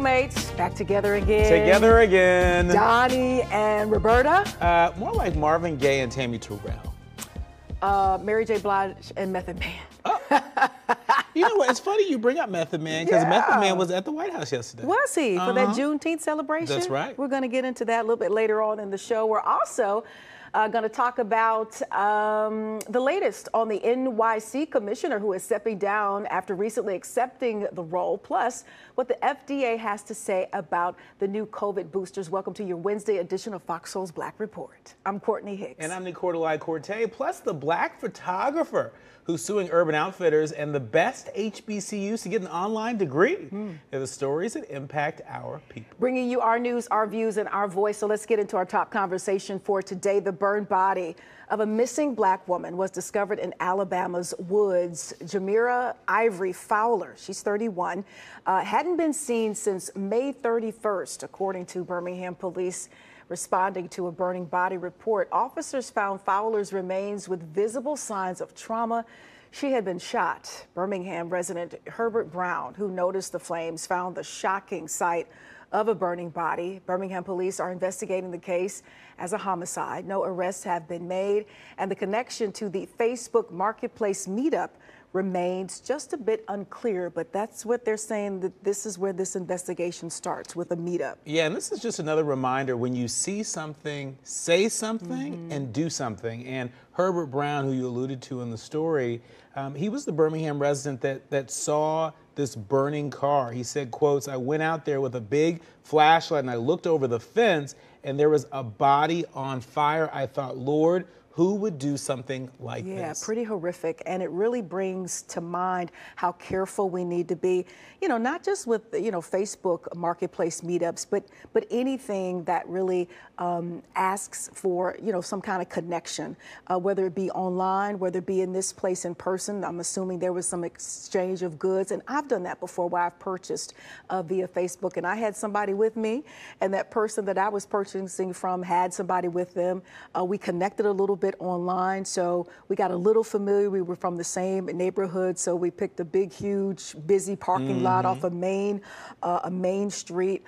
soulmates, back together again. Together again. Donnie and Roberta. More like Marvin Gaye and Tammy Terrell. Mary J. Blige and Method Man. Oh. You know what? It's funny you bring up Method Man because Method Man was at the White House yesterday. Was he? For that Juneteenth celebration? That's right. We're going to get into that a little bit later on in the show. We're also going to talk about the latest on the NYC commissioner who is stepping down after recently accepting the role, plus what the FDA has to say about the new COVID boosters. Welcome to your Wednesday edition of Fox Soul's Black Report. I'm Courtney Hicks. And I'm Nicordelai Corte, plus the black photographer who's suing Urban Outfitters and the best HBCUs to get an online degree. They're the stories that impact our people. Bringing you our news, our views, and our voice. So let's get into our top conversation for today. The burned body of a missing black woman was discovered in Alabama's woods. Jamira Ivory Fowler, she's 31, hadn't been seen since May 31st, according to Birmingham police. Responding to a burning body report, officers found Fowler's remains with visible signs of trauma. She had been shot. Birmingham resident Herbert Brown, who noticed the flames, found the shocking sight of a burning body. Birmingham police are investigating the case as a homicide. No arrests have been made, and the connection to the Facebook Marketplace meetup remains just a bit unclear, but that's what they're saying, that this is where this investigation starts, with a meetup. Yeah, and this is just another reminder, when you see something, say something and do something. And Herbert Brown, who you alluded to in the story, he was the Birmingham resident that saw this burning car. He said, quotes, "I went out there with a big flashlight and I looked over the fence and there was a body on fire. I thought, Lord, who would do something like this?" Yeah, pretty horrific. And it really brings to mind how careful we need to be, you know, not just with, you know, Facebook Marketplace meetups, but anything that really asks for, you know, some kind of connection, whether it be online, whether it be in this place in person. I'm assuming there was some exchange of goods. And I've done that before, where I've purchased via Facebook and I had somebody with me, and that person that I was purchasing from had somebody with them. We connected a little bit online, so we got a little familiar. We were from the same neighborhood, so we picked a big, huge, busy parking lot off a main street.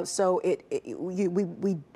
So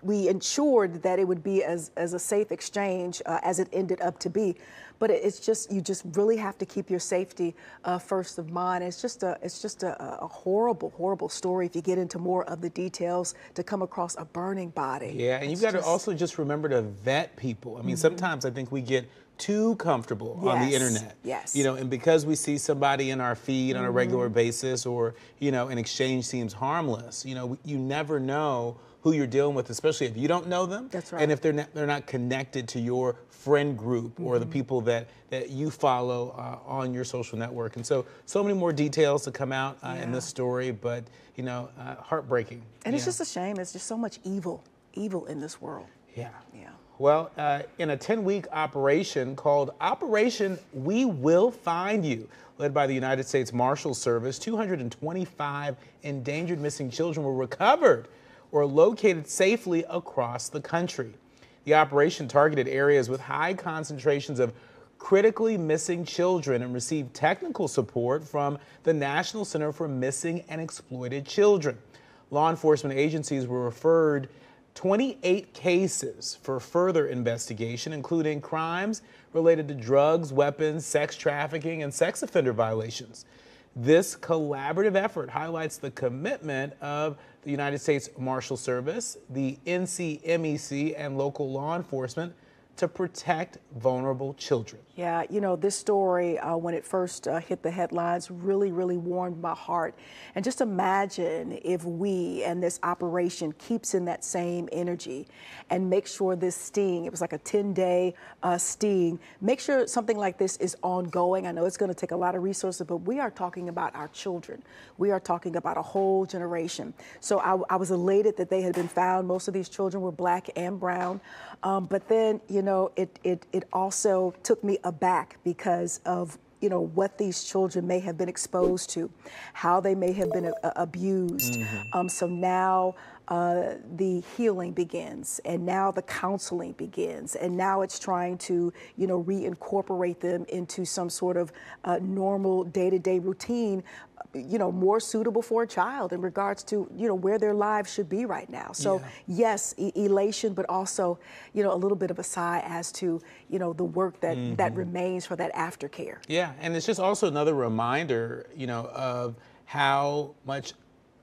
we ensured that it would be as a safe exchange as it ended up to be. But it's just, you just really have to keep your safety first of mind. It's just a horrible, horrible story if you get into more of the details, to come across a burning body. Yeah, and you've got to also just remember to vet people. I mean, sometimes I think we get too comfortable on the internet. Yes. You know, and because we see somebody in our feed on a regular basis, or, you know, an exchange seems harmless, you know, you never know who you're dealing with, especially if you don't know them. That's right. And if they're not connected to your friend group or the people that you follow on your social network. And so many more details to come out in this story, but, you know, heartbreaking. And it's just a shame. There's just so much evil in this world. Yeah. Yeah. Well, in a 10-week operation called Operation We Will Find You, led by the United States Marshals Service, 225 endangered missing children were recovered or located safely across the country. The operation targeted areas with high concentrations of critically missing children and received technical support from the National Center for Missing and Exploited Children. Law enforcement agencies were referred 28 cases for further investigation, including crimes related to drugs, weapons, sex trafficking, and sex offender violations. This collaborative effort highlights the commitment of the United States Marshals Service, the NCMEC, and local law enforcement to protect vulnerable children. Yeah, you know, this story, when it first hit the headlines, really, really warmed my heart. And just imagine if we and this operation keeps in that same energy and make sure this sting, it was like a 10-day sting, make sure something like this is ongoing. I know it's going to take a lot of resources, but we are talking about our children. We are talking about a whole generation. So I was elated that they had been found. Most of these children were black and brown. But then, you know, it also took me aback because of, you know, what these children may have been exposed to, how they may have been abused. So now the healing begins, and now the counseling begins, and now it's trying to, you know, reincorporate them into some sort of normal day-to-day routine, more suitable for a child in regards to, where their lives should be right now. So yes, elation, but also, a little bit of a sigh as to, the work that remains for that aftercare. Yeah, and it's just also another reminder, of how much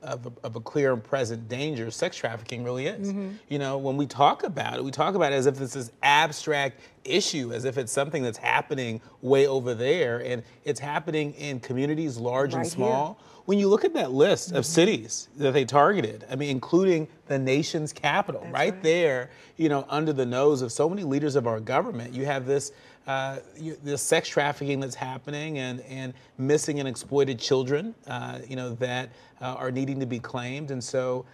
of a clear and present danger sex trafficking really is. When we talk about it, we talk about it as if it's this abstract issue, as if it's something that's happening way over there, and it's happening in communities large and small. Here. When you look at that list of cities that they targeted, I mean, including the nation's capital, right there, under the nose of so many leaders of our government, you have this this sex trafficking that's happening and missing and exploited children, that are needing to be claimed. And so,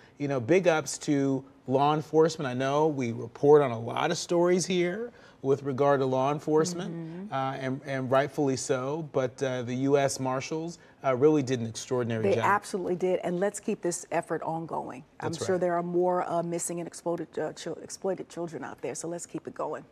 big ups to law enforcement. I know we report on a lot of stories here with regard to law enforcement, and rightfully so, but the U.S. Marshals really did an extraordinary job. They absolutely did, and let's keep this effort ongoing. I'm sure there are more missing and exploited children out there, so let's keep it going.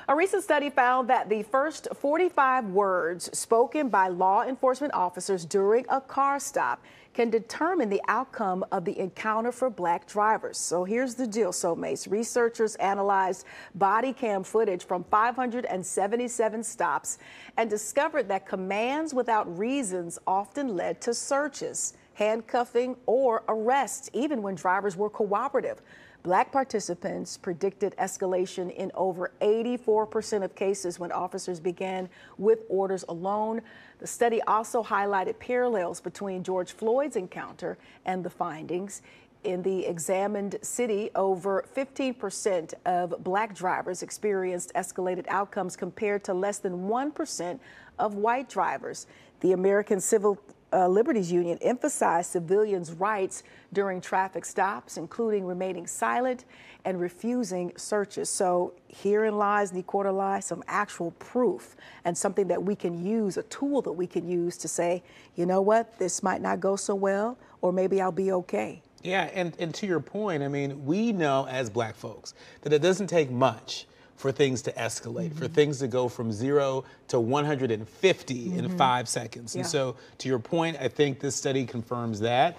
A recent study found that the first 45 words spoken by law enforcement officers during a car stop can determine the outcome of the encounter for Black drivers. So here's the deal, soulmates. Researchers analyzed body cam footage from 577 stops and discovered that commands without reasons often led to searches, handcuffing, or arrests, even when drivers were cooperative. Black participants predicted escalation in over 84% of cases when officers began with orders alone. The study also highlighted parallels between George Floyd's encounter and the findings. In the examined city, over 15% of Black drivers experienced escalated outcomes compared to less than 1% of white drivers. The American Civil Liberties Union emphasized civilians' rights during traffic stops, including remaining silent and refusing searches. So herein lies, Nicorda lies, some actual proof and something that we can use, a tool that we can use to say, you know what, this might not go so well, or maybe I'll be okay. Yeah, and to your point, I mean, we know as Black folks that it doesn't take much for things to escalate, for things to go from 0 to 150 in 5 seconds. And so to your point, I think this study confirms that.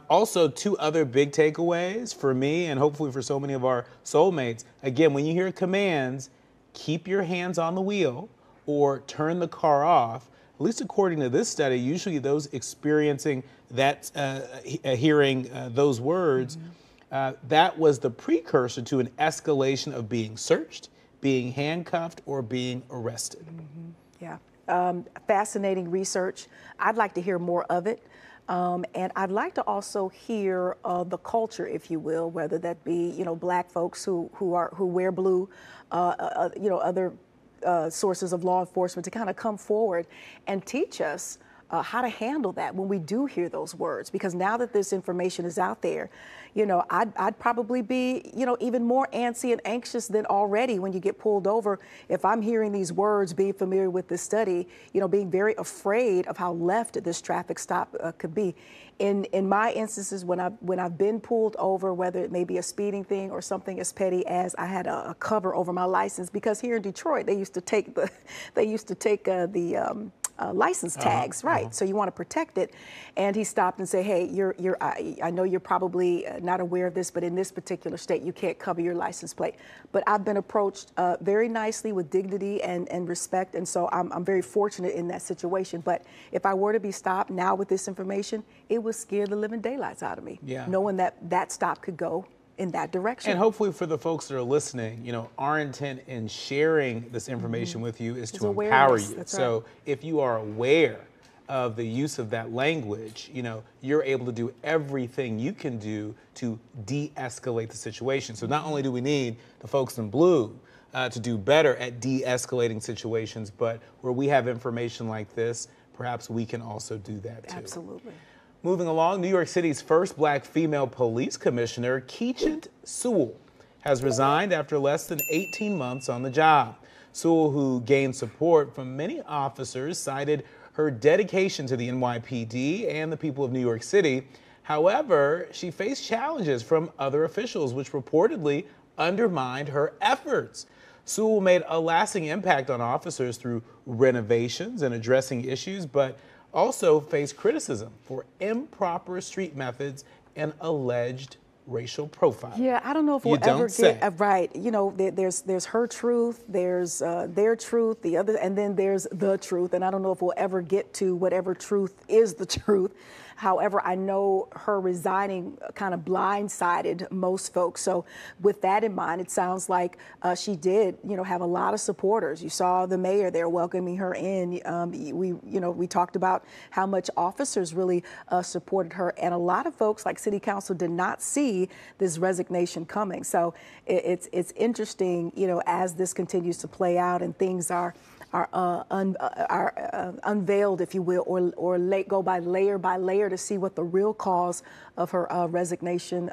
Also, two other big takeaways for me and hopefully for so many of our soulmates. Again, when you hear commands, keep your hands on the wheel or turn the car off, at least according to this study, usually those experiencing that, hearing those words, that was the precursor to an escalation of being searched, being handcuffed, or being arrested. Yeah, fascinating research. I'd like to hear more of it. And I'd like to also hear the culture, if you will, whether that be, Black folks who wear blue, other sources of law enforcement to kind of come forward and teach us how to handle that when we do hear those words. Because now that this information is out there, I'd probably be, even more antsy and anxious than already when you get pulled over. If I'm hearing these words, being familiar with this study, being very afraid of how left this traffic stop could be. In my instances, when I've been pulled over, whether it may be a speeding thing or something as petty as I had a cover over my license, because here in Detroit they used to take the license tags, right? So you want to protect it. And he stopped and said, hey, I know you're probably not aware of this, but in this particular state, you can't cover your license plate. But I've been approached very nicely with dignity and respect. And so I'm very fortunate in that situation. But if I were to be stopped now with this information, it would scare the living daylights out of me, knowing that stop could go in that direction. And hopefully for the folks that are listening, our intent in sharing this information with you is to empower you. So if you are aware of the use of that language, you're able to do everything you can do to de-escalate the situation. So not only do we need the folks in blue to do better at de-escalating situations, but where we have information like this, perhaps we can also do that too. Absolutely. Moving along, New York City's first Black female police commissioner, FOXSOUL, has resigned after less than 18 months on the job. Sewell, who gained support from many officers, cited her dedication to the NYPD and the people of New York City. However, she faced challenges from other officials, which reportedly undermined her efforts. Sewell made a lasting impact on officers through renovations and addressing issues, but also faced criticism for improper street methods and alleged racial profiling. Yeah, I don't know if we'll ever get right. You know, there's her truth, there's their truth, the other, and then there's the truth. And I don't know if we'll ever get to whatever truth is the truth. However, I know her resigning kind of blindsided most folks. So with that in mind, it sounds like she did, you know, have a lot of supporters. You saw the mayor there welcoming her in. We talked about how much officers really supported her, and a lot of folks like City Council did not see this resignation coming. So it's interesting, you know, as this continues to play out and things are unveiled, if you will, or go by layer to see what the real cause of her resignation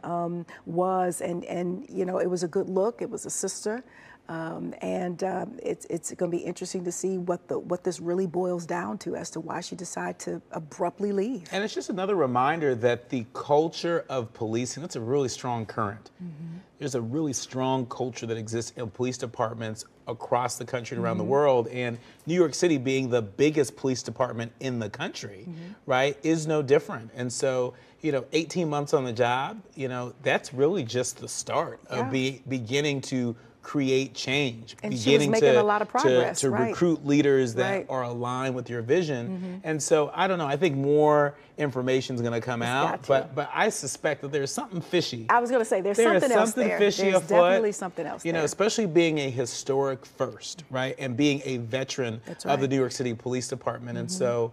was. And you know, it was a good look. It was a sister. It's going to be interesting to see what this really boils down to as to why she decided to abruptly leave. And it's just another reminder that the culture of policing, that's a really strong current. Mm-hmm. There's a really strong culture that exists in police departments across the country and around the world. And New York City, being the biggest police department in the country, right, is no different. And so, you know, 18 months on the job, you know, that's really just the start of beginning to create change, and beginning she was making a lot of progress, to recruit leaders that are aligned with your vision. And so I don't know, I think more information is going to come out, but I suspect that there's something fishy. I was going to say there's something else there. Fishy there's definitely something else you know, especially being a historic first, right, and being a veteran of the New York City Police Department. And so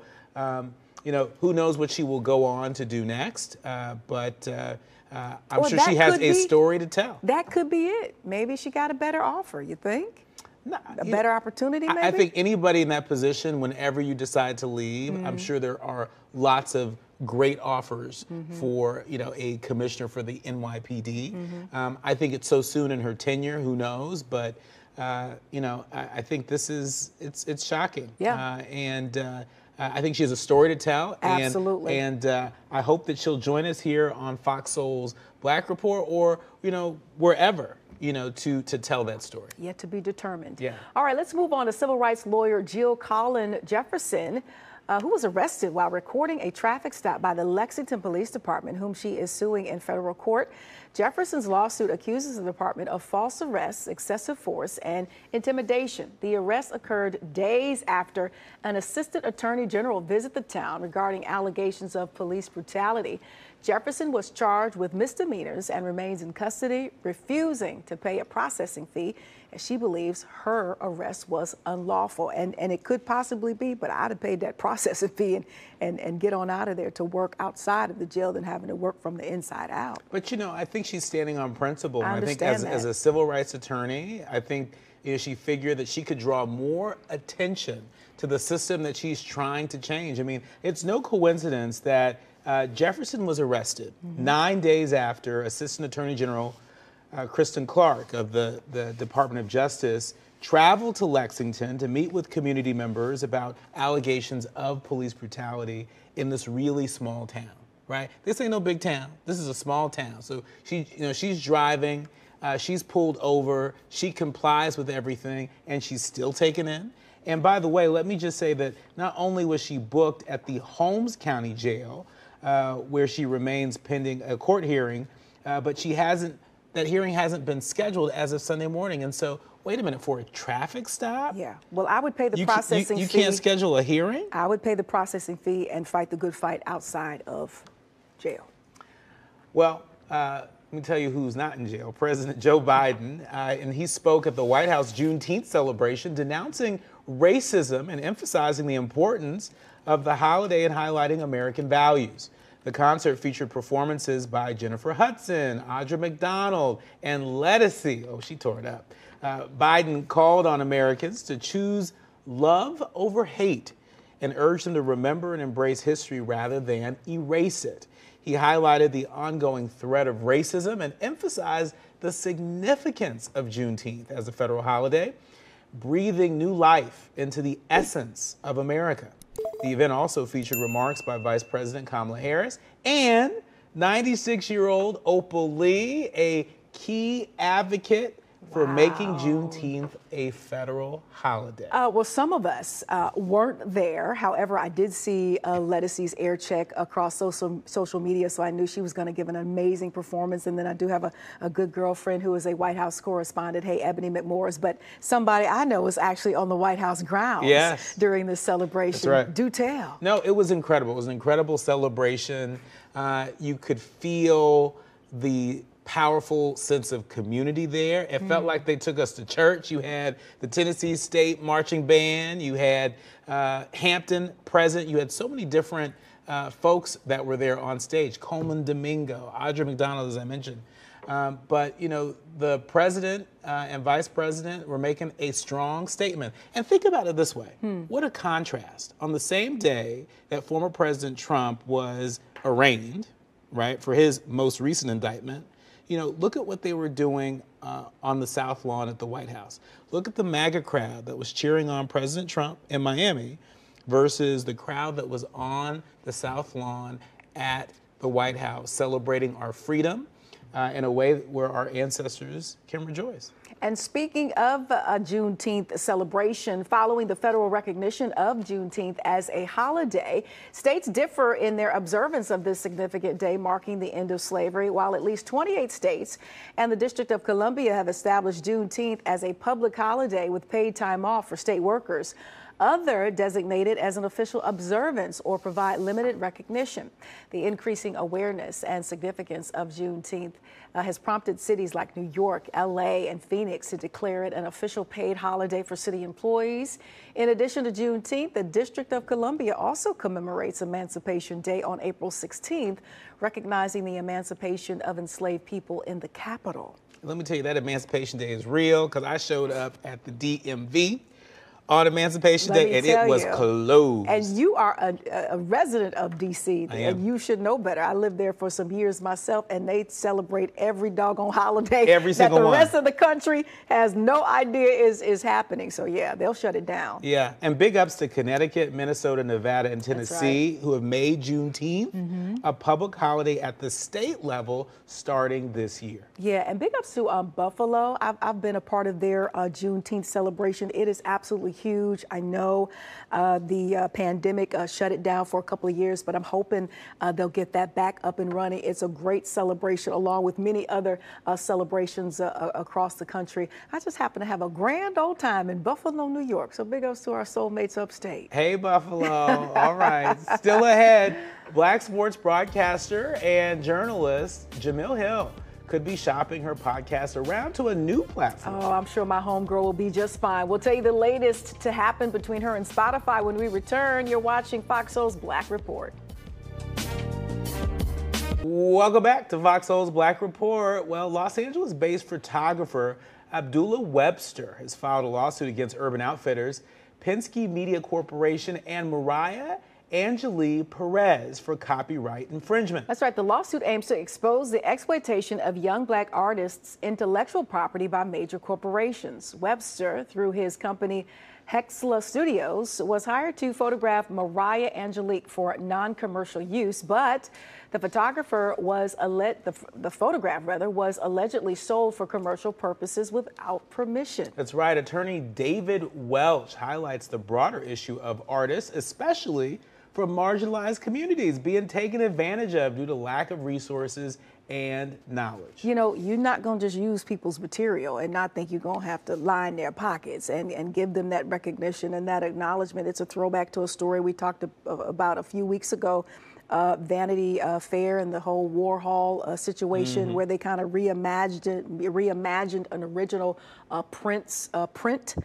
you know, who knows what she will go on to do next, but I'm sure she has a story to tell. That could be it. Maybe she got a better offer, you think? A better opportunity, maybe? I think anybody in that position, whenever you decide to leave, I'm sure there are lots of great offers for, you know, a commissioner for the NYPD. I think it's so soon in her tenure, who knows? But, you know, I think this is, it's shocking. Yeah. I think she has a story to tell. Absolutely. And I hope that she'll join us here on Fox Soul's Black Report, or, you know, wherever, you know, to tell that story. Yet to be determined. Yeah. All right, let's move on to civil rights lawyer Jill Colin Jefferson, who was arrested while recording a traffic stop by the Lexington Police Department, whom she is suing in federal court. Jefferson's lawsuit accuses the department of false arrests, excessive force, and intimidation. The arrest occurred days after an assistant attorney general visited the town regarding allegations of police brutality. Jefferson was charged with misdemeanors and remains in custody, refusing to pay a processing fee, as she believes her arrest was unlawful. And it could possibly be, but I'd have paid that processing fee and get on out of there to work outside of the jail than having to work from the inside out. But, you know, I think she's standing on principle. I think as a civil rights attorney, I think, you know, she figured that she could draw more attention to the system that she's trying to change. I mean, it's no coincidence that Jefferson was arrested 9 days after Assistant Attorney General Kristen Clark of the Department of Justice traveled to Lexington to meet with community members about allegations of police brutality in this really small town, right? This ain't no big town. This is a small town. So she's driving, she's pulled over, she complies with everything, and she's still taken in. And by the way, let me just say that not only was she booked at the Holmes County Jail, where she remains pending a court hearing, but that hearing hasn't been scheduled as of Sunday morning. And so, wait a minute, for a traffic stop? Yeah. Well, I would pay the processing fee. You can't schedule a hearing? I would pay the processing fee and fight the good fight outside of jail. Well, let me tell you who's not in jail. President Joe Biden, and he spoke at the White House Juneteenth celebration, denouncing racism and emphasizing the importance of the holiday and highlighting American values. The concert featured performances by Jennifer Hudson, Audra McDonald, and Ledisi. Oh, she tore it up. Biden called on Americans to choose love over hate and urged them to remember and embrace history rather than erase it. He highlighted the ongoing threat of racism and emphasized the significance of Juneteenth as a federal holiday, breathing new life into the essence of America. The event also featured remarks by Vice President Kamala Harris and 96-year-old Opal Lee, a key advocate for making Juneteenth a federal holiday? Well, some of us weren't there. However, I did see Lettucey's air check across social media, so I knew she was going to give an amazing performance. And then I do have a good girlfriend who is a White House correspondent, Ebony McMorris. But somebody I know was actually on the White House grounds during this celebration. That's right. Do tell. No, it was incredible. It was an incredible celebration. You could feel the powerful sense of community there. It felt like they took us to church. You had the Tennessee State Marching Band. You had Hampton present. You had so many different folks that were there on stage. Coleman Domingo, Audra McDonald, as I mentioned. But, you know, the president and vice president were making a strong statement. And think about it this way. What a contrast. On the same day that former President Trump was arraigned, right, for his most recent indictment, you know, look at what they were doing on the South Lawn at the White House. Look at the MAGA crowd that was cheering on President Trump in Miami versus the crowd that was on the South Lawn at the White House celebrating our freedom in a way where our ancestors can rejoice. And speaking of Juneteenth celebration, following the federal recognition of Juneteenth as a holiday, states differ in their observance of this significant day marking the end of slavery, while at least 28 states and the District of Columbia have established Juneteenth as a public holiday with paid time off for state workers. Other designate it as an official observance or provide limited recognition. The increasing awareness and significance of Juneteenth has prompted cities like New York, LA, and Phoenix to declare it an official paid holiday for city employees. In addition to Juneteenth, the District of Columbia also commemorates Emancipation Day on April 16th, recognizing the emancipation of enslaved people in the capital. Let me tell you, that Emancipation Day is real because I showed up at the DMV on Emancipation Day, and it was closed. And you are a resident of D.C., and you should know better. I lived there for some years myself, and they celebrate every doggone holiday every single that the one. rest of the country has no idea is happening. So, yeah, they'll shut it down. Yeah, and big ups to Connecticut, Minnesota, Nevada, and Tennessee, who have made Juneteenth a public holiday at the state level starting this year. Yeah, and big ups to Buffalo. I've been a part of their Juneteenth celebration. It is absolutely huge. I know the pandemic shut it down for a couple of years, but I'm hoping they'll get that back up and running. It's a great celebration, along with many other celebrations across the country. I just happen to have a grand old time in Buffalo, New York. So big ups to our soulmates upstate. Hey, Buffalo. All right. Still ahead, Black sports broadcaster and journalist Jamil Hill could be shopping her podcast around to a new platform. Oh, I'm sure my homegirl will be just fine. We'll tell you the latest to happen between her and Spotify when we return. You're watching FOXSOUL's Black Report. Welcome back to FOXSOUL's Black Report. Well, Los Angeles-based photographer Abdullah Webster has filed a lawsuit against Urban Outfitters, Penske Media Corporation, and Mariah Angeli Perez for copyright infringement. That's right. The lawsuit aims to expose the exploitation of young Black artists' intellectual property by major corporations. Webster, through his company Hexla Studios, was hired to photograph Mariah Angelique for non-commercial use, but the photographer was the photograph was allegedly sold for commercial purposes without permission. That's right. Attorney David Welch highlights the broader issue of artists, especially from marginalized communities, being taken advantage of due to lack of resources and knowledge. You know, you're not going to just use people's material and not think you're going to have to line their pockets and give them that recognition and that acknowledgement. It's a throwback to a story we talked about a few weeks ago, Vanity Fair and the whole Warhol situation, where they kind of reimagined an original print.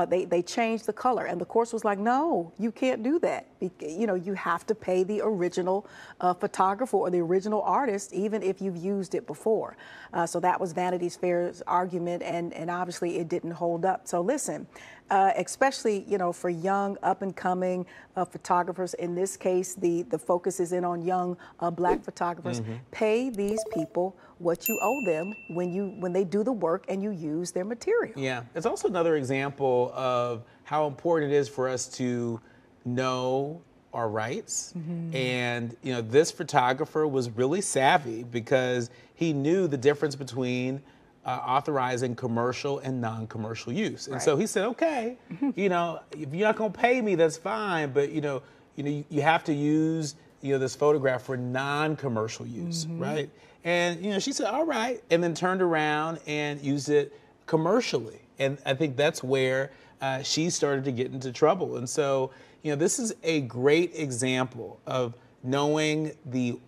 They changed the color, and the courts was like, no, you can't do that. You know, you have to pay the original photographer or the original artist, even if you've used it before. So that was Vanity Fair's argument, and obviously it didn't hold up. So listen, especially, you know, for young up-and-coming photographers, in this case, the focus is in on young Black photographers. Pay these people what you owe them when they do the work and you use their material. Yeah, it's also another example of how important it is for us to know our rights. And, you know, this photographer was really savvy because he knew the difference between authorizing commercial and non-commercial use. And so he said, okay, you know, if you're not going to pay me, that's fine, but you have to use this photograph for non-commercial use, right? And she said, all right, and then turned around and used it commercially. And I think that's where she started to get into trouble. And so, this is a great example of knowing the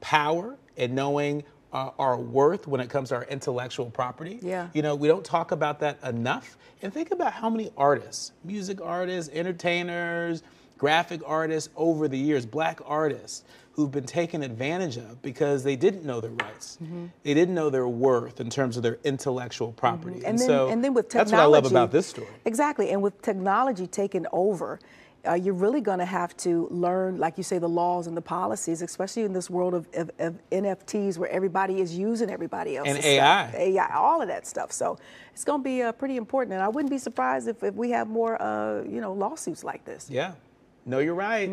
power and knowing our worth when it comes to our intellectual property. Yeah. We don't talk about that enough. And think about how many artists, music artists, entertainers, graphic artists over the years, Black artists, who've been taken advantage of because they didn't know their rights. They didn't know their worth in terms of their intellectual property. And then with technology, that's what I love about this story. Exactly, and with technology taking over, you're really going to have to learn, like you say, the laws and the policies, especially in this world of NFTs where everybody is using everybody else's and stuff. AI, all of that stuff. So it's going to be pretty important, and I wouldn't be surprised if we have more, lawsuits like this. Yeah. No, you're right.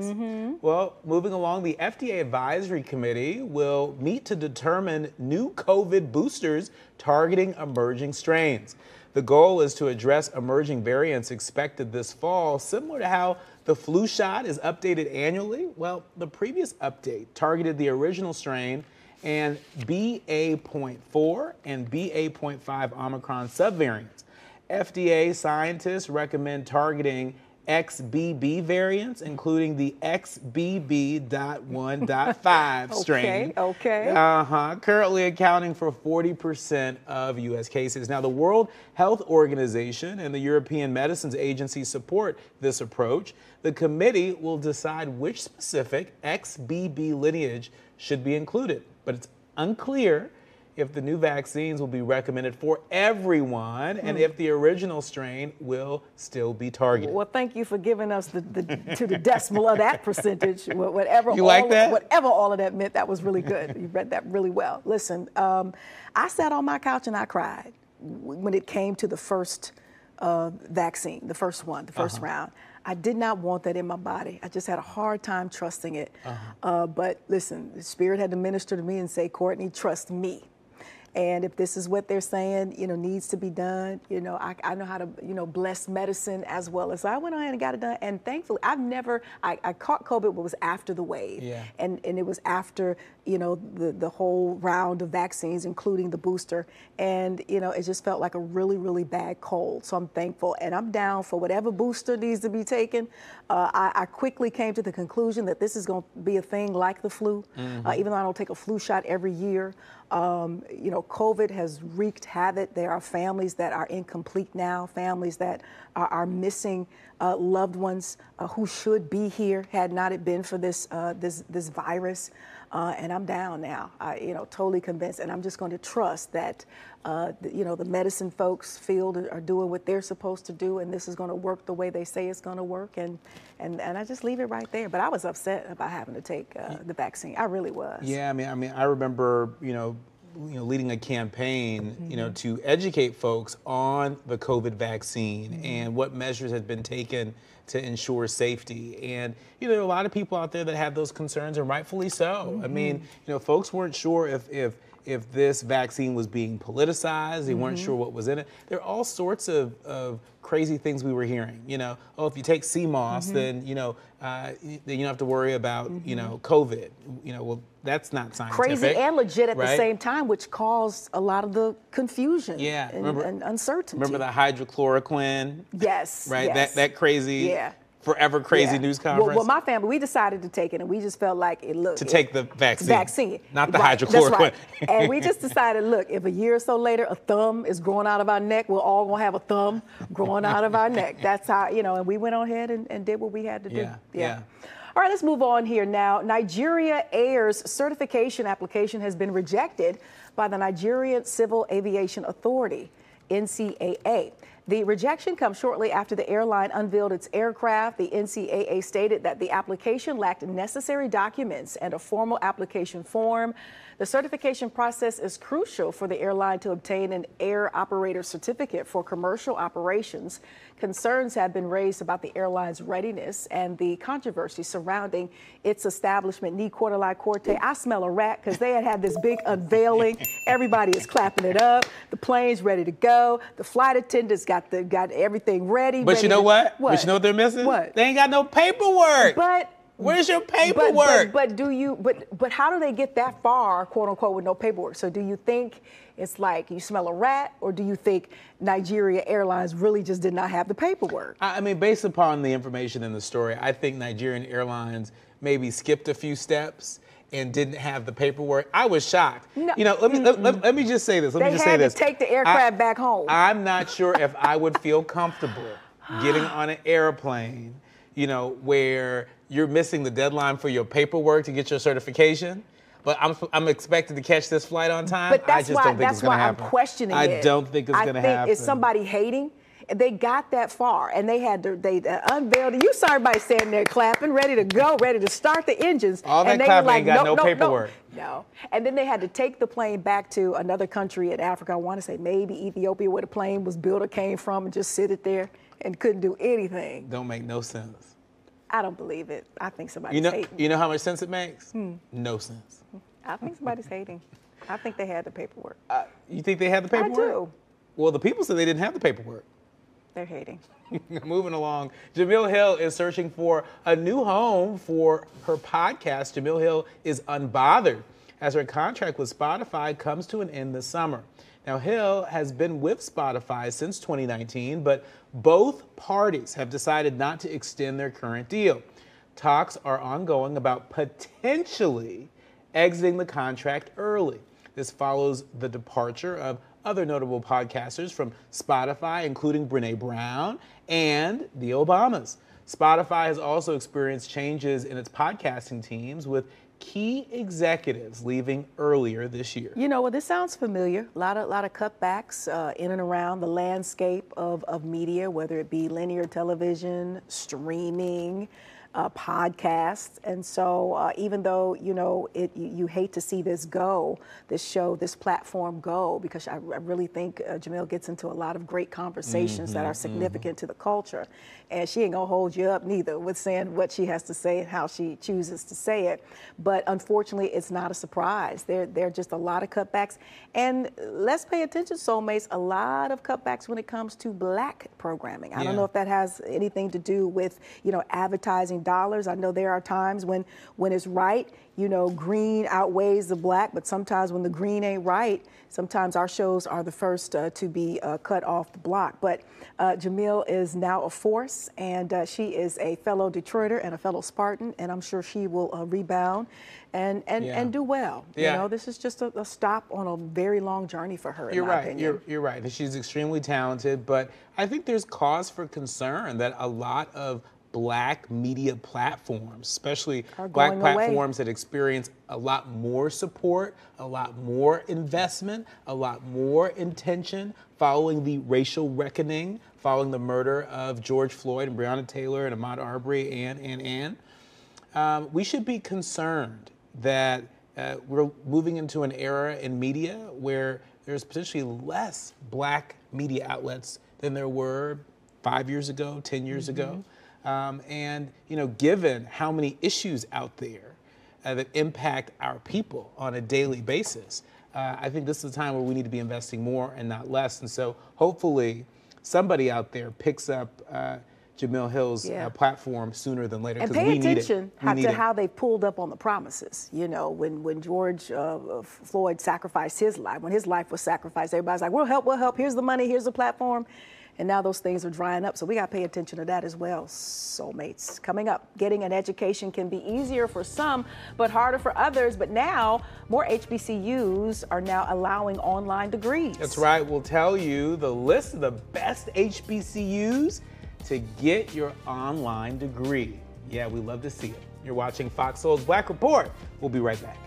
Well, moving along, the FDA Advisory Committee will meet to determine new COVID boosters targeting emerging strains. The goal is to address emerging variants expected this fall, similar to how the flu shot is updated annually. Well, the previous update targeted the original strain and BA.4 and BA.5 Omicron subvariants. FDA scientists recommend targeting XBB variants, including the XBB.1.5 strain. Okay. Currently accounting for 40% of U.S. cases. Now, the World Health Organization and the European Medicines Agency support this approach. The committee will decide which specific XBB lineage should be included, but it's unclear if the new vaccines will be recommended for everyone and if the original strain will still be targeted. Well, thank you for giving us to the decimal of that percentage. Whatever all of that meant, that was really good. You read that really well. Listen, I sat on my couch and I cried when it came to the first vaccine, the first round. I did not want that in my body. I just had a hard time trusting it. But listen, the Spirit had to minister to me and say, Courtney, trust me. And if this is what they're saying, needs to be done, I know how to, bless medicine as well. So I went ahead and got it done. And thankfully, I caught COVID, but it was after the wave. Yeah. And it was after, the whole round of vaccines, including the booster. And, it just felt like a really, really bad cold. So I'm thankful. And I'm down for whatever booster needs to be taken. I quickly came to the conclusion that this is going to be a thing like the flu, even though I don't take a flu shot every year. COVID has wreaked havoc. There are families that are incomplete now, families that are missing loved ones who should be here had not it been for this virus. And I'm down now, totally convinced. And I'm just going to trust that, the medicine folks field are doing what they're supposed to do, and this is going to work the way they say it's going to work. And I just leave it right there. But I was upset about having to take the vaccine. I really was. Yeah, I mean, I remember, leading a campaign, to educate folks on the COVID vaccine and what measures had been taken to ensure safety. And, there are a lot of people out there that have those concerns, and rightfully so. I mean, folks weren't sure if this vaccine was being politicized. They weren't sure what was in it. There are all sorts of crazy things we were hearing. If you take CMOS, then, then you don't have to worry about, COVID. Well, that's not scientific. Crazy and legit at the same time, which caused a lot of the confusion and uncertainty. Remember the hydrochloroquine? Yes. Right? Yes. That crazy, forever crazy news conference? Well, my family, we decided to take it, and we just felt like it looked... To take the vaccine. Not the hydrochloroquine. That's right. And we just decided, look, if a year or so later a thumb is growing out of our neck, we're all going to have a thumb growing out of our neck. That's how, and we went on ahead and did what we had to do. Yeah. All right, let's move on here now. Nigeria Air's certification application has been rejected by the Nigerian Civil Aviation Authority. NCAA. The rejection comes shortly after the airline unveiled its aircraft. The NCAA stated that the application lacked necessary documents and a formal application form. The certification process is crucial for the airline to obtain an air operator certificate for commercial operations. Concerns have been raised about the airline's readiness and the controversy surrounding its establishment. Ni corte la corte. I smell a rat because they had this big unveiling. Everybody is clapping it up. The plane's ready to go. The flight attendants got everything ready. But you know what? But you know what they're missing? What? They ain't got no paperwork. But where's your paperwork? But how do they get that far, quote unquote, with no paperwork? So do you think it's like you smell a rat, or do you think Nigeria Airlines really just did not have the paperwork? I mean, based upon the information in the story, I think Nigerian Airlines maybe skipped a few steps and didn't have the paperwork. I was shocked. No. You know, let me just say this. Let me just say this. They had to take the aircraft back home. I'm not sure if I would feel comfortable getting on an airplane, you know, where you're missing the deadline for your paperwork to get your certification. But I'm expected to catch this flight on time. But I just don't think it's going to happen. I'm questioning it. I don't think it's going to happen. Is somebody hating? They got that far, and they unveiled it. You saw everybody standing there clapping, ready to go, ready to start the engines. All that clapping ain't got no paperwork. No. And then they had to take the plane back to another country in Africa. I want to say maybe Ethiopia, where the plane was built or came from, and just sit it there and couldn't do anything. Don't make no sense. I don't believe it. I think somebody's hating. You know how much sense it makes? No sense. I think somebody's hating. I think they had the paperwork. You think they had the paperwork? I do. Well, the people said they didn't have the paperwork. They're hating. Moving along, Jamil Hill is searching for a new home for her podcast. Jamil Hill is unbothered as her contract with Spotify comes to an end this summer. Now, Hill has been with Spotify since 2019, but both parties have decided not to extend their current deal. Talks are ongoing about potentially exiting the contract early. This follows the departure of other notable podcasters from Spotify, including Brené Brown and the Obamas. Spotify has also experienced changes in its podcasting teams, with key executives leaving earlier this year. You know, well, this sounds familiar. A lot of cutbacks in and around the landscape of media, whether it be linear television, streaming, podcasts. And so even though, you know, you hate to see this go, this show, this platform go, because I really think Jamil gets into a lot of great conversations that are significant to the culture. And she ain't gonna hold you up neither with saying what she has to say and how she chooses to say it. But unfortunately, it's not a surprise. There are just a lot of cutbacks. And let's pay attention, soulmates, a lot of cutbacks when it comes to Black programming. I don't know if that has anything to do with, you know, advertising dollars. I know there are times when it's right, you know, green outweighs the Black, but sometimes when the green ain't right, sometimes our shows are the first to be cut off the block. But Jamil is now a force, and she is a fellow Detroiter and a fellow Spartan, and I'm sure she will rebound and do well. You know, this is just a stop on a very long journey for her. You're right. You're right. And she's extremely talented, but I think there's cause for concern that a lot of Black media platforms, especially Black platforms that experience a lot more support, a lot more investment, a lot more intention following the racial reckoning, following the murder of George Floyd and Breonna Taylor and Ahmaud Arbery and we should be concerned that we're moving into an era in media where there's potentially less Black media outlets than there were 5 years ago, 10 years ago. And, you know, given how many issues out there that impact our people on a daily basis, I think this is a time where we need to be investing more and not less. And so hopefully somebody out there picks up Jamil Hill's platform sooner than later. And pay attention to how they pulled up on the promises. You know, when George Floyd sacrificed his life, when his life was sacrificed, everybody's like, we'll help, here's the money, here's the platform. And now those things are drying up. So we got to pay attention to that as well, soulmates. Coming up, getting an education can be easier for some, but harder for others. But now, more HBCUs are now allowing online degrees. That's right. We'll tell you the list of the best HBCUs to get your online degree. Yeah, we love to see it. You're watching Fox Soul's Black Report. We'll be right back.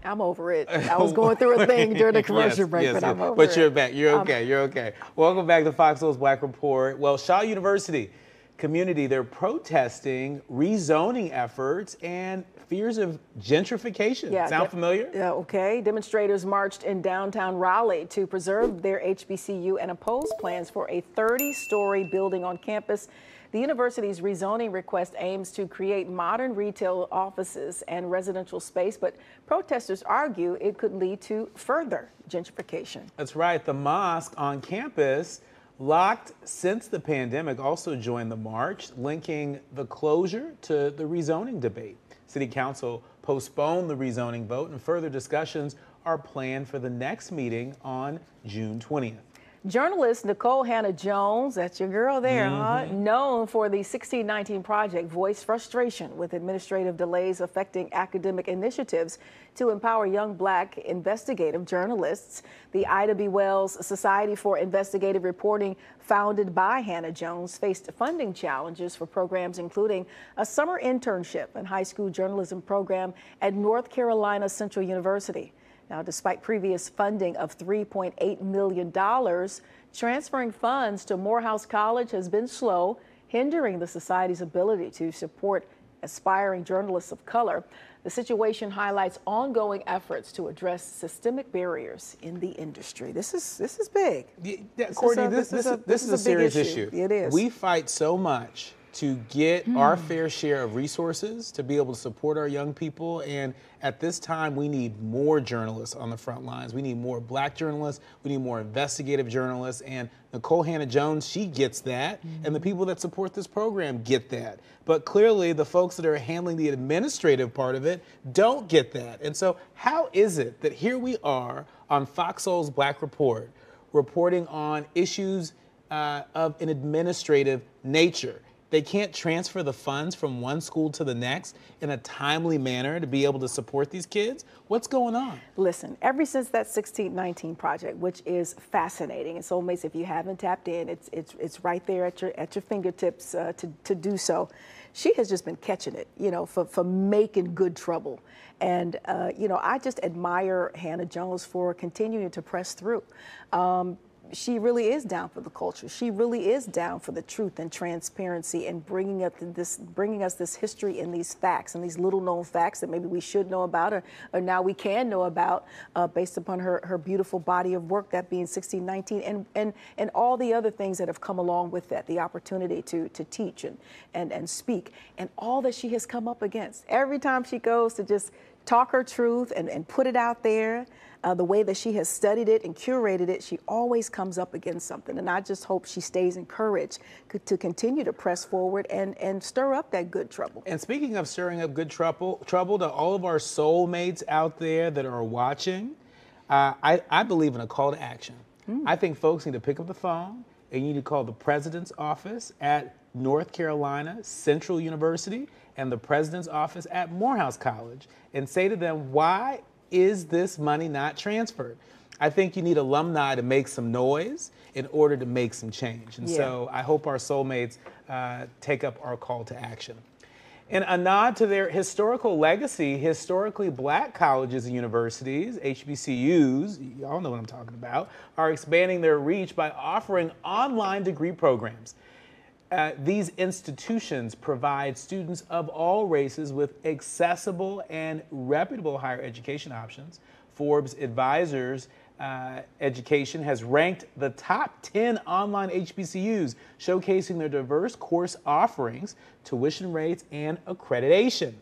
I'm over it. I was going through a thing during the commercial break, but I'm over it. But you're back. You're okay. You're okay. Welcome back to FOXSOUL's Black Report. Well, Shaw University community, they're protesting rezoning efforts and fears of gentrification. Sound familiar? Yeah, okay. Demonstrators marched in downtown Raleigh to preserve their HBCU and oppose plans for a 30-story building on campus. The university's rezoning request aims to create modern retail offices and residential space, but protesters argue it could lead to further gentrification. That's right. The mosque on campus, locked since the pandemic, also joined the march, linking the closure to the rezoning debate. City Council postponed the rezoning vote, and further discussions are planned for the next meeting on June 20th. Journalist Nicole Hannah-Jones, that's your girl there, huh? Known for the 1619 Project, voiced frustration with administrative delays affecting academic initiatives to empower young Black investigative journalists. The Ida B. Wells Society for Investigative Reporting, founded by Hannah-Jones, faced funding challenges for programs including a summer internship and high school journalism program at North Carolina Central University. Now, despite previous funding of $3.8 million, transferring funds to Morehouse College has been slow, hindering the society's ability to support aspiring journalists of color. The situation highlights ongoing efforts to address systemic barriers in the industry. This is big. Yeah, Courtney, this is a serious issue. It is. We fight so much to get our fair share of resources to be able to support our young people. And at this time, we need more journalists on the front lines. We need more Black journalists. We need more investigative journalists. And Nicole Hannah-Jones, she gets that. And the people that support this program get that. But clearly, the folks that are handling the administrative part of it don't get that. And so how is it that here we are on FOXSOUL's Black Report, reporting on issues of an administrative nature? They can't transfer the funds from one school to the next in a timely manner to be able to support these kids. What's going on? Listen, ever since that 1619 Project, which is fascinating, and Soulmates, if you haven't tapped in, it's right there at your fingertips to do so. She has just been catching it, you know, for making good trouble. And, you know, I just admire Hannah-Jones for continuing to press through. She really is down for the culture. She really is down for the truth and transparency and bringing us this history and these facts and these little known facts that maybe we should know about or now we can know about based upon her beautiful body of work, that being 1619 and all the other things that have come along with that, the opportunity to teach and speak and all that she has come up against. Every time she goes to just talk her truth and put it out there, the way that she has studied it and curated it, she always comes up against something. And I just hope she stays encouraged to continue to press forward and stir up that good trouble. And speaking of stirring up good trouble to all of our soulmates out there that are watching, I believe in a call to action. I think folks need to pick up the phone and you need to call the president's office at North Carolina Central University and the president's office at Morehouse College and say to them, why is this money not transferred? I think you need alumni to make some noise in order to make some change. And so I hope our soulmates take up our call to action. In a nod to their historical legacy, historically Black colleges and universities, HBCUs, y'all know what I'm talking about, are expanding their reach by offering online degree programs. These institutions provide students of all races with accessible and reputable higher education options. Forbes Advisors Education has ranked the top 10 online HBCUs, showcasing their diverse course offerings, tuition rates, and accreditation.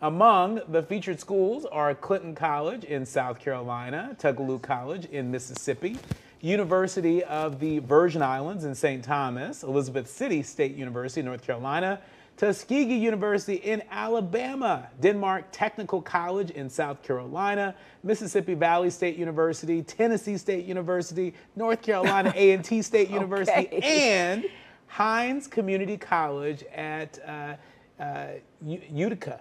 Among the featured schools are Clinton College in South Carolina, Tugaloo College in Mississippi, University of the Virgin Islands in St. Thomas, Elizabeth City State University, North Carolina, Tuskegee University in Alabama, Denmark Technical College in South Carolina, Mississippi Valley State University, Tennessee State University, North Carolina A&T State University, and Hines Community College at Utica.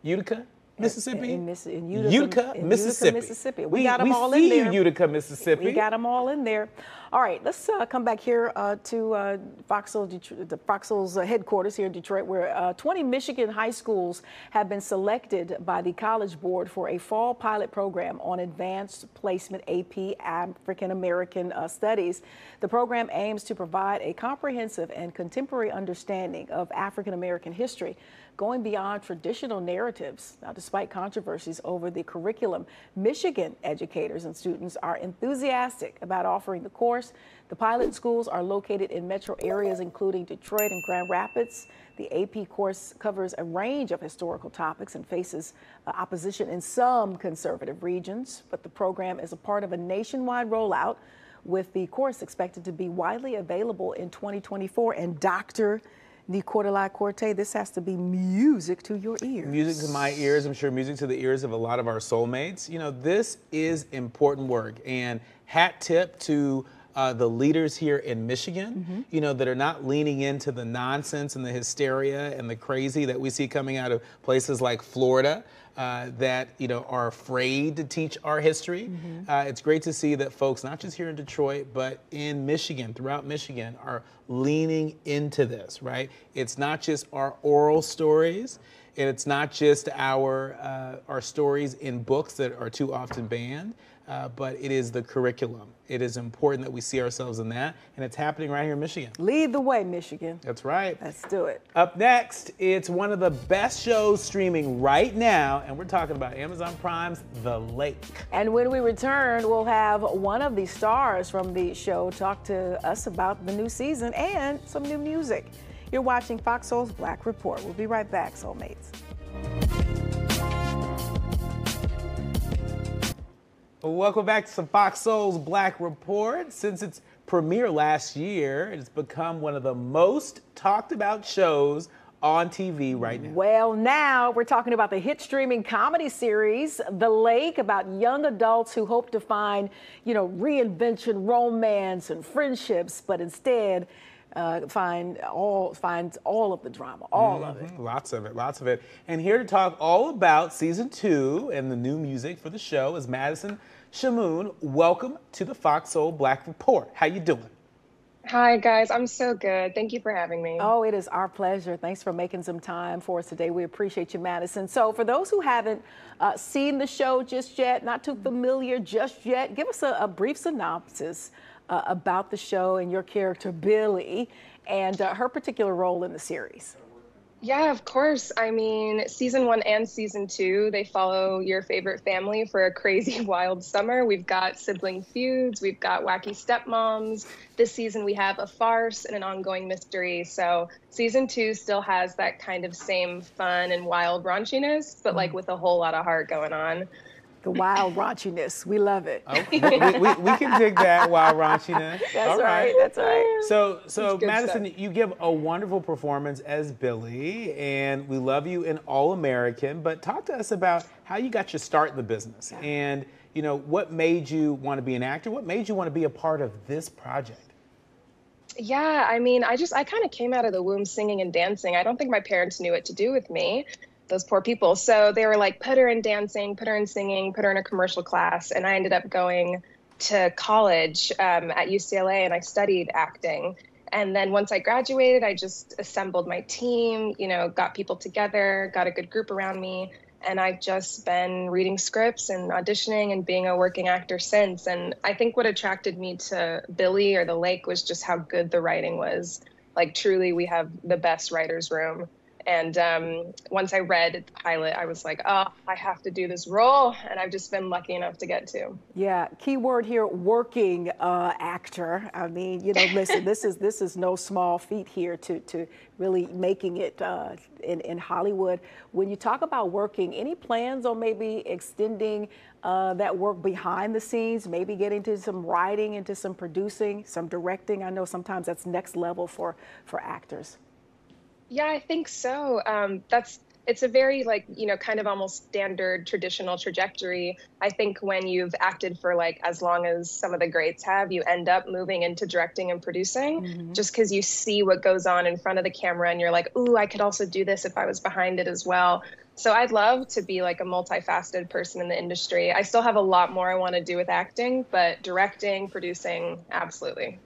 Utica? Mississippi? In Utica, Mississippi. We got them all in see there. you, Utica, Mississippi. We got them all in there. All right, let's come back here to FOXSOUL's headquarters here in Detroit, where 20 Michigan high schools have been selected by the College Board for a fall pilot program on advanced placement AP African American studies. The program aims to provide a comprehensive and contemporary understanding of African American history, going beyond traditional narratives. Now, despite controversies over the curriculum, Michigan educators and students are enthusiastic about offering the course. The pilot schools are located in metro areas including Detroit and Grand Rapids. The AP course covers a range of historical topics and faces opposition in some conservative regions, but the program is a part of a nationwide rollout, with the course expected to be widely available in 2024. And Dr. Nicola-Corte, this has to be music to your ears. Music to my ears, I'm sure music to the ears of a lot of our soulmates. You know, this is important work, and hat tip to the leaders here in Michigan, you know, that are not leaning into the nonsense and the hysteria and the crazy that we see coming out of places like Florida. That, you know, are afraid to teach our history. It's great to see that folks, not just here in Detroit, but in Michigan, throughout Michigan, are leaning into this, right? It's not just our oral stories, and it's not just our stories in books that are too often banned, but it is the curriculum. It is important that we see ourselves in that, and it's happening right here in Michigan. Lead the way, Michigan. That's right. Let's do it. Up next, it's one of the best shows streaming right now, and we're talking about Amazon Prime's The Lake. And when we return, we'll have one of the stars from the show talk to us about the new season and some new music. You're watching FOXSOUL's Black Report. We'll be right back, Soulmates. Welcome back to FOXSOUL's Black Report. Since its premiere last year, it's become one of the most talked about shows on TV right now. Well, now we're talking about the hit streaming comedy series, The Lake, about young adults who hope to find, you know, reinvention, romance, and friendships, but instead finds all of the drama, all of it. Lots of it. And here to talk all about season 2 and the new music for the show is Madison Shamoun. Welcome to the FOXSOUL Black Report. How you doing? Hi, guys. I'm so good. Thank you for having me. Oh, it is our pleasure. Thanks for making some time for us today. We appreciate you, Madison. So for those who haven't seen the show just yet, not too familiar just yet, give us a brief synopsis about the show and your character, Billy, and her particular role in the series. Yeah, of course. I mean, season 1 and season 2, they follow your favorite family for a crazy, wild summer. We've got sibling feuds. We've got wacky stepmoms. This season, we have a farce and an ongoing mystery. So season 2 still has that kind of same fun and wild raunchiness, but like with a whole lot of heart going on. The wild raunchiness. We love it. Okay. we can dig that wild raunchiness. That's right. That's right. So Madison, you give a wonderful performance as Billy, and we love you in All American. But talk to us about how you got your start in the business, and you know what made you want to be an actor. What made you want to be a part of this project? Yeah, I mean, I kind of came out of the womb singing and dancing. I don't think my parents knew what to do with me. Those poor people. So they were like, put her in dancing, put her in singing, put her in a commercial class. And I ended up going to college at UCLA, and I studied acting. And then once I graduated, I just assembled my team, you know, got people together, got a good group around me. And I've just been reading scripts and auditioning and being a working actor since. And I think what attracted me to Billy or The Lake was just how good the writing was. Like, truly, we have the best writer's room. And once I read the pilot, I was like, oh, I have to do this role. And I've just been lucky enough to get to. Yeah, key word here, working actor. I mean, you know, listen, this is no small feat here to really making it in Hollywood. When you talk about working, any plans on maybe extending that work behind the scenes, maybe get into some writing, into some producing, some directing? I know sometimes that's next level for actors. Yeah, I think so. That's it's a very like, you know, kind of almost standard traditional trajectory. I think when you've acted for like as long as some of the greats have, you end up moving into directing and producing just because you see what goes on in front of the camera and you're like, ooh, I could also do this if I was behind it as well. So I'd love to be like a multifaceted person in the industry. I still have a lot more I want to do with acting, but directing, producing, absolutely.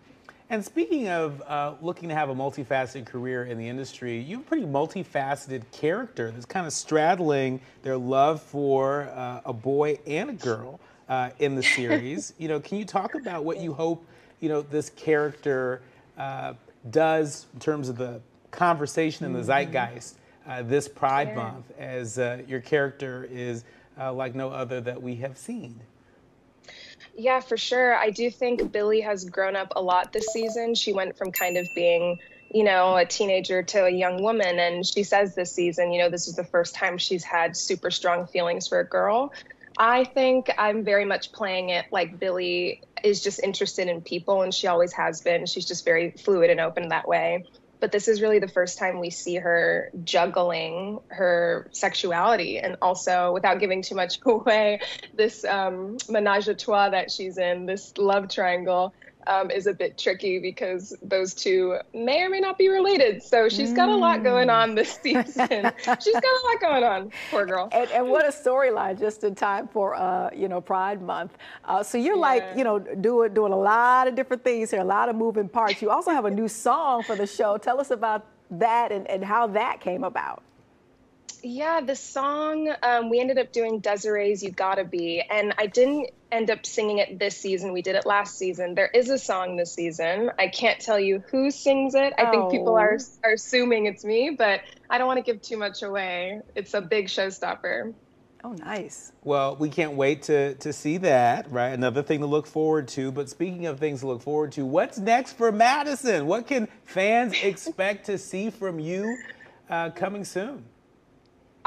And speaking of looking to have a multifaceted career in the industry, you have a pretty multifaceted character that's kind of straddling their love for a boy and a girl in the series. You know, can you talk about what you hope, you know, this character does in terms of the conversation and the zeitgeist this Pride Month, as your character is like no other that we have seen? Yeah, for sure. I do think Billy has grown up a lot this season. She went from kind of being, you know, a teenager to a young woman. And she says this season, you know, this is the first time she's had super strong feelings for a girl. I think I'm very much playing it like Billy is just interested in people, and she always has been. She's just very fluid and open that way. But this is really the first time we see her juggling her sexuality, and also, without giving too much away, this menage a trois that she's in, this love triangle, is a bit tricky because those two may or may not be related. So she's got a lot going on this season. She's got a lot going on, poor girl. And what a storyline, just in time for you know, Pride Month. So you're like, you know, doing a lot of different things here, a lot of moving parts. You also have a new song for the show. Tell us about that and how that came about. Yeah, the song, we ended up doing Desiree's You Gotta Be, and I didn't end up singing it this season. We did it last season. There is a song this season. I can't tell you who sings it. I think people are assuming it's me, but I don't want to give too much away. It's a big showstopper. Oh, nice. Well, we can't wait to see that, right? Another thing to look forward to. But speaking of things to look forward to, what's next for Madison? What can fans expect to see from you coming soon?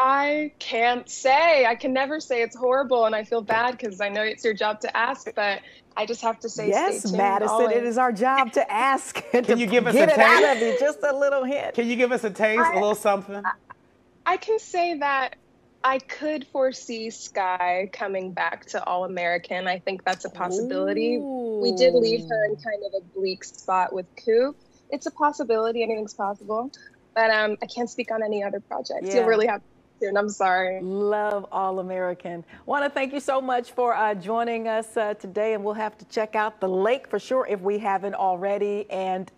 I can't say. I can never say. It's horrible, and I feel bad because I know it's your job to ask, but I just have to say, yes, stay tuned, Madison, always. it is our job to ask. Can you give us get a it taste? out of you, just a little hint. Can you give us a taste, a little something? I can say that I could foresee Sky coming back to All American. I think that's a possibility. Ooh. We did leave her in kind of a bleak spot with Coop. It's a possibility. Anything's possible. But I can't speak on any other projects. Yeah. You'll really have to. And I'm sorry. Love All American. Want to thank you so much for joining us today, and we'll have to check out the lake for sure if we haven't already. And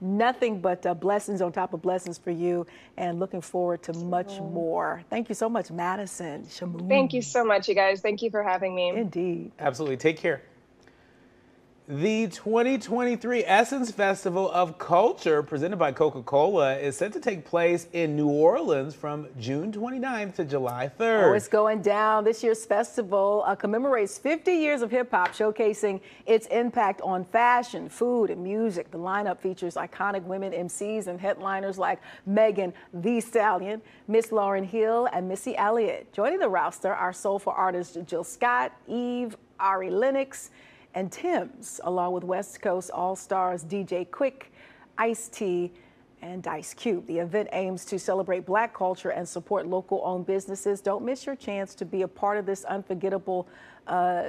nothing but blessings on top of blessings for you, and looking forward to much more. Thank you so much, Madison Shamoun. Thank you so much, you guys. Thank you for having me. Indeed. Absolutely. Take care. The 2023 Essence Festival of Culture, presented by Coca-Cola, is set to take place in New Orleans from June 29th to July 3rd. Oh, it's going down. This year's festival commemorates 50 years of hip-hop, showcasing its impact on fashion, food, and music. The lineup features iconic women MCs and headliners like Megan Thee Stallion, Miss Lauryn Hill, and Missy Elliott. Joining the roster are soulful artists Jill Scott, Eve, Ari Lennox, and Tim's, along with West Coast All-Stars DJ Quick, Ice-T, and Ice Cube. The event aims to celebrate Black culture and support local-owned businesses. Don't miss your chance to be a part of this unforgettable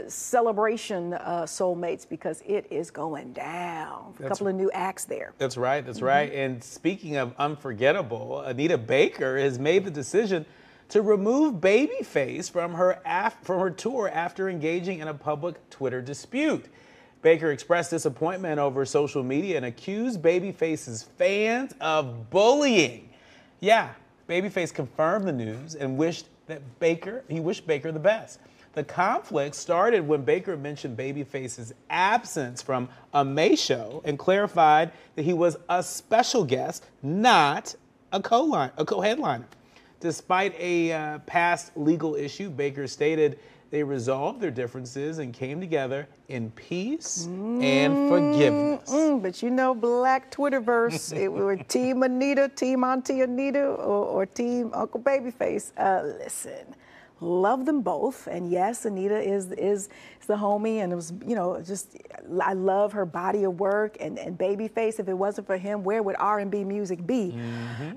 celebration, Soulmates, because it is going down. A couple of new acts there. That's right. That's right. And speaking of unforgettable, Anita Baker has made the decision to remove Babyface from her tour after engaging in a public Twitter dispute. Baker expressed disappointment over social media and accused Babyface's fans of bullying. Yeah, Babyface confirmed the news and wished Baker the best. The conflict started when Baker mentioned Babyface's absence from a May show and clarified that he was a special guest, not a co-headliner. Despite a past legal issue, Baker stated they resolved their differences and came together in peace and forgiveness. But you know, Black Twitterverse, it were Team Anita, Team Auntie Anita, or Team Uncle Babyface. Listen, love them both. And yes, Anita is the homie, and it was, you know, just, I love her body of work, and Babyface. If it wasn't for him, where would R&B music be?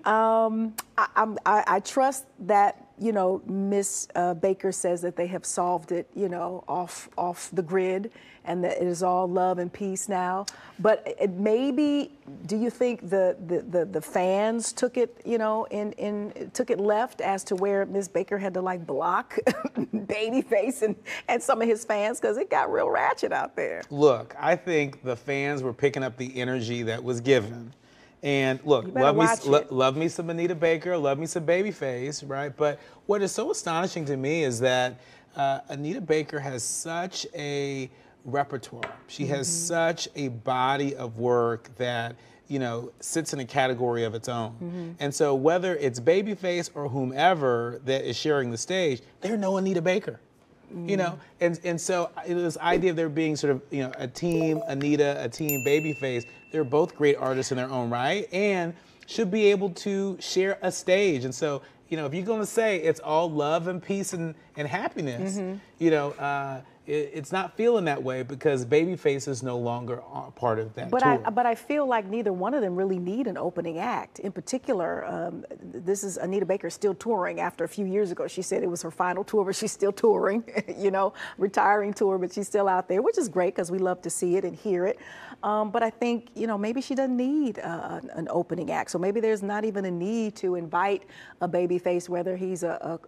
I trust that, you know, Miss Baker says that they have solved it, you know, off the grid, and that it is all love and peace now. But maybe, do you think the fans took it, you know, took it left as to where Miss Baker had to like block Babyface and some of his fans, because it got real ratchet out there? Look, I think the fans were picking up the energy that was given. And look, love me some Anita Baker, love me some Babyface, right? But what is so astonishing to me is that Anita Baker has such a repertoire. She has such a body of work that, you know, sits in a category of its own. And so whether it's Babyface or whomever that is sharing the stage, they're no Anita Baker. You know, and so this idea of there being sort of, you know, a team Anita, a team Babyface, they're both great artists in their own right and should be able to share a stage. And so, you know, if you're going to say it's all love and peace and happiness, you know, it's not feeling that way because Babyface is no longer part of that tour. But I feel like neither one of them really need an opening act. In particular, this is Anita Baker still touring after a few years ago. She said it was her final tour, but she's still touring, you know, retiring tour, but she's still out there, which is great because we love to see it and hear it. But I think, you know, maybe she doesn't need an opening act. So maybe there's not even a need to invite a Babyface, whether he's a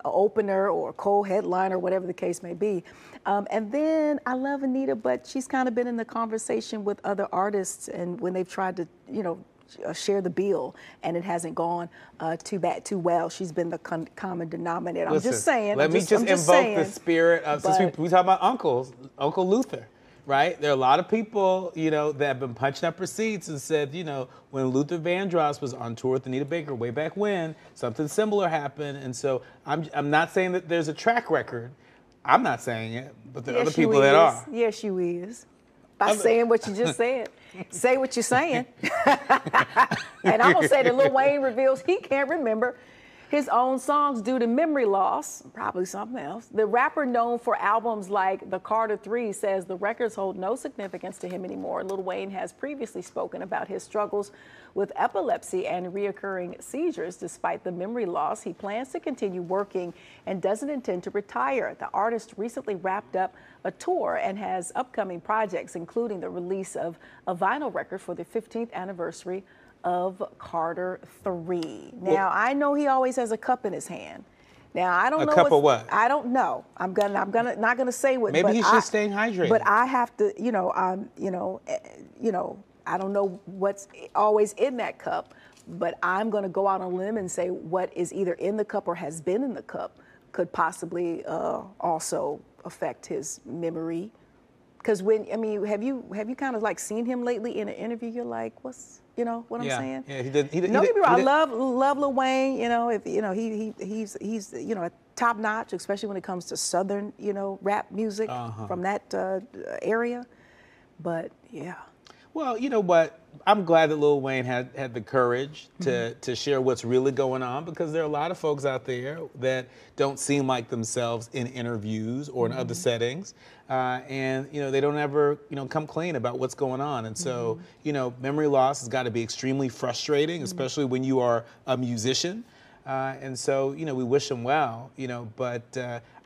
opener or a co-headliner, whatever the case may be. And then I love Anita, but she's kind of been in the conversation with other artists, and when they've tried to, you know, share the bill, and it hasn't gone too well. She's been the common denominator. Listen, I'm just saying. Let me just invoke the spirit of, since we talk about uncles, Uncle Luther, right? There are a lot of people, you know, that have been punching up receipts and said, you know, when Luther Vandross was on tour with Anita Baker way back when, something similar happened. And so I'm not saying that there's a track record. I'm not saying it, but there are other people that are. Yes, you is. By saying what you just said. Say what you're saying. And I'm going to say that Lil Wayne reveals he can't remember his own songs due to memory loss, probably something else. The rapper, known for albums like The Carter 3, says the records hold no significance to him anymore. Lil Wayne has previously spoken about his struggles with epilepsy and reoccurring seizures. Despite the memory loss, he plans to continue working and doesn't intend to retire. The artist recently wrapped up a tour and has upcoming projects, including the release of a vinyl record for the 15th anniversary of Carter 3. Now, I know he always has a cup in his hand. Now, I don't know. A cup of what? I don't know. I'm not gonna say what. Maybe he's just staying hydrated. But I have to, you know, I don't know what's always in that cup, but I'm gonna go out on a limb and say what is either in the cup or has been in the cup could possibly also affect his memory. Because have you kind of like seen him lately in an interview? You're like, what's, you know what I'm saying? Yeah, he did. Don't get me wrong. I love Lil Wayne. You know, he's you know, a top notch, especially when it comes to Southern, you know, rap music from that area. But yeah. Well, you know what? I'm glad that Lil Wayne had the courage to share what's really going on, because there are a lot of folks out there that don't seem like themselves in interviews or in other settings, and you know, they don't ever, you know, come clean about what's going on. And so, you know, memory loss has got to be extremely frustrating, especially when you are a musician. And so, you know, we wish him well, you know, but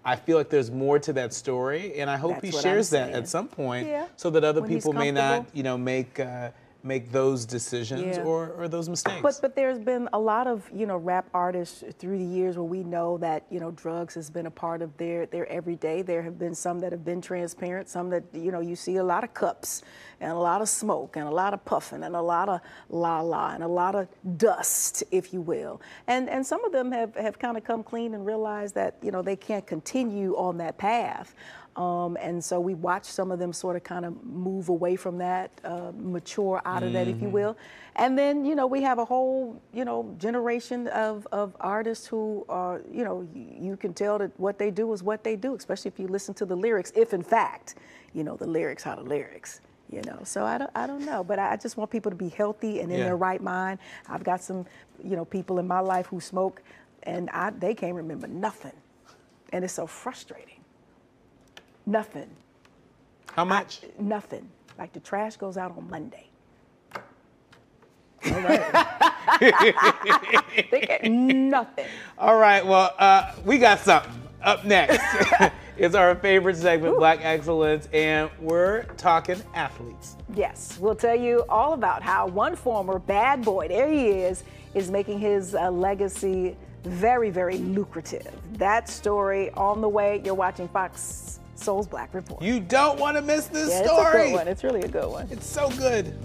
I feel like there's more to that story, and I hope he shares that at some point, so that other people may not, you know, make those decisions or those mistakes. But there's been a lot of, you know, rap artists through the years where we know that, you know, drugs has been a part of their everyday. There have been some that have been transparent, some that, you know, you see a lot of cups and a lot of smoke and a lot of puffing and a lot of la-la and a lot of dust, if you will. And some of them have kind of come clean and realized that, you know, they can't continue on that path. And so we watch some of them sort of kind of move away from that, mature out of that, if you will. And then, you know, we have a whole, you know, generation of artists who are, you know, you can tell that what they do is what they do, especially if you listen to the lyrics, if in fact, you know, the lyrics are the lyrics. You know, so I don't know, but I just want people to be healthy and in their right mind. I've got some, you know, people in my life who smoke, and they can't remember nothing. And it's so frustrating. Nothing. How much? Nothing. Like the trash goes out on Monday. All right. They get nothing. All right, well, we got something. Up next is our favorite segment, Black Excellence, and we're talking athletes. Yes, we'll tell you all about how one former bad boy, there he is making his legacy very, very lucrative. That story on the way. You're watching Fox Soul's Black Report. You don't want to miss this story. It's a good one. It's really a good one. It's so good.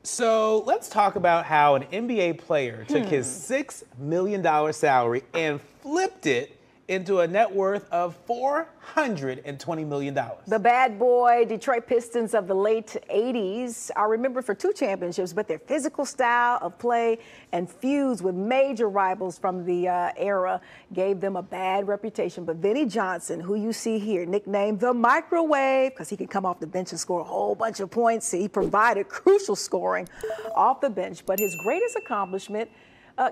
So let's talk about how an NBA player took his $6 million salary and flipped it into a net worth of $420 million. The bad boy Detroit Pistons of the late 80s are remembered for 2 championships, but their physical style of play and feuds with major rivals from the era gave them a bad reputation. But Vinnie Johnson, who you see here, nicknamed the Microwave, because he can come off the bench and score a whole bunch of points. He provided crucial scoring off the bench, but his greatest accomplishment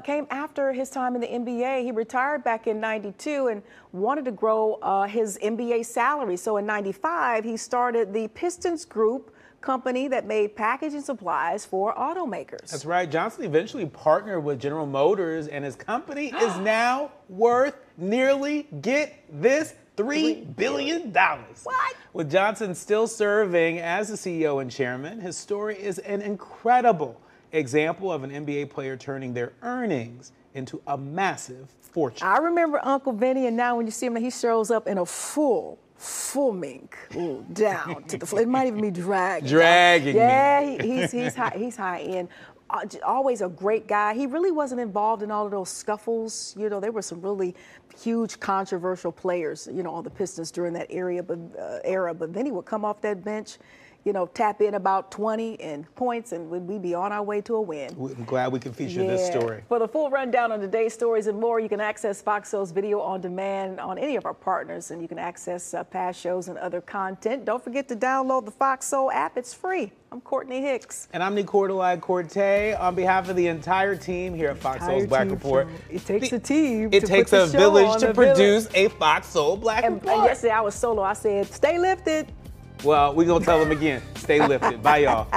came after his time in the NBA. He retired back in '92 and wanted to grow his NBA salary. So in '95, he started the Pistons Group company that made packaging supplies for automakers. That's right. Johnson eventually partnered with General Motors, and his company is now worth nearly, get this, $3 billion. What? With Johnson still serving as the CEO and chairman, his story is an incredible example of an NBA player turning their earnings into a massive fortune. I remember Uncle Vinny, and now when you see him, he shows up in a full mink, down to the floor. It might even be dragging. Yeah, he's high end. Always a great guy. He really wasn't involved in all of those scuffles. You know, there were some really huge controversial players, you know, on the Pistons during that era. But then he would come off that bench, you know, tap in about 20 and points, and we'd be on our way to a win. I'm glad we can feature this story. For the full rundown on today's stories and more, you can access Fox Soul's video on demand on any of our partners, and you can access past shows and other content. Don't forget to download the Fox Soul app. It's free. I'm Courtney Hicks. And I'm Nicordelai Corte. On behalf of the entire team here at Fox Soul's Black Report. It takes a team. It takes a village to produce a Fox Soul Black Report. And yesterday I was solo. I said, stay lifted. Well, we're going to tell them again. Stay lifted. Bye, y'all.